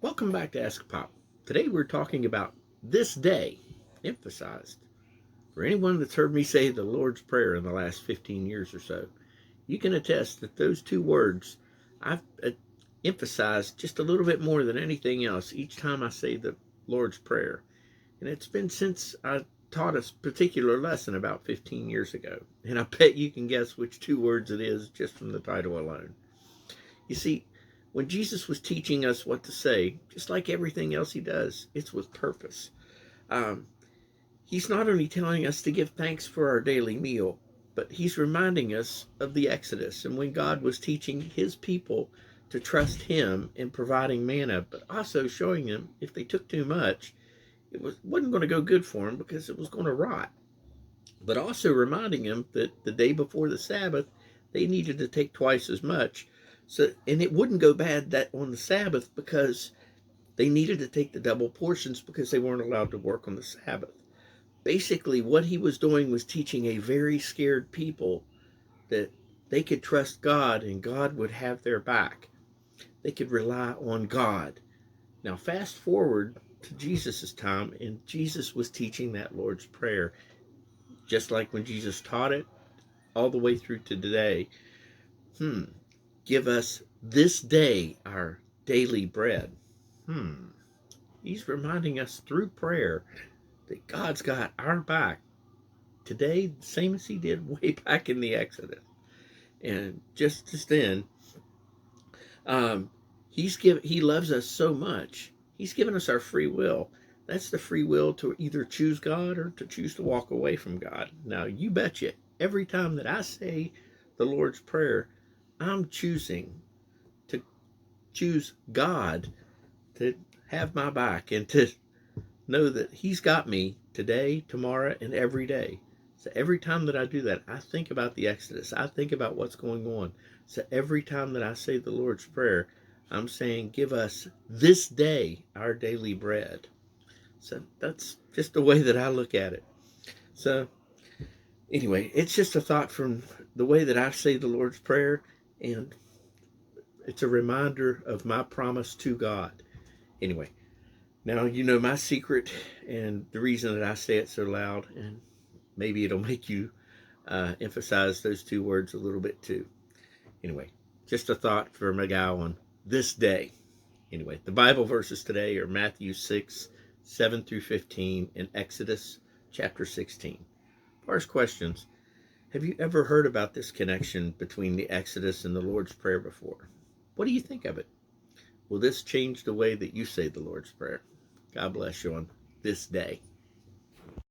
Welcome back to AskAPop. Today we're talking about this day, emphasized. For anyone that's heard me say the Lord's Prayer in the last 15 years or so, you can attest that those two words I've emphasized just a little bit more than anything else each time I say the Lord's Prayer. And it's been since I taught a particular lesson about 15 years ago. And I bet you can guess which two words it is just from the title alone. You see, when Jesus was teaching us what to say, just like everything else he does, it's with purpose. Um, he's not only telling us to give thanks for our daily meal, but he's reminding us of the Exodus and when God was teaching his people to trust him in providing manna, but also showing them if they took too much, wasn't going to go good for them because it was going to rot. But also reminding them that the day before the Sabbath, they needed to take twice as much. So, and it wouldn't go bad that on the Sabbath because they needed to take the double portions because they weren't allowed to work on the Sabbath. Basically, what he was doing was teaching a very scared people that they could trust God and God would have their back. They could rely on God. Now, fast forward to Jesus' time, and Jesus was teaching that Lord's Prayer, just like when Jesus taught it, all the way through to today. Hmm. Give us this day our daily bread. Hmm. He's reminding us through prayer that God's got our back today, the same as he did way back in the Exodus. And just as then, um, he loves us so much. He's given us our free will. That's the free will to either choose God or to choose to walk away from God. Now, you betcha, every time that I say the Lord's Prayer, I'm choosing to choose God to have my back and to know that he's got me today, tomorrow, and every day. So every time that I do that, I think about the Exodus. I think about what's going on. So every time that I say the Lord's Prayer, I'm saying, give us this day our daily bread. So that's just the way that I look at it. So anyway, it's just a thought from the way that I say the Lord's Prayer, and it's a reminder of my promise to God. Anyway, now you know my secret and the reason that I say it so loud, and maybe it'll make you emphasize those two words a little bit too. Anyway, just a thought for a guy on this day. Anyway, the Bible verses today are Matthew 6, 7 through 15, and Exodus chapter 16. First questions. Have you ever heard about this connection between the Exodus and the Lord's Prayer before? What do you think of it? Will this change the way that you say the Lord's Prayer? God bless you on this day.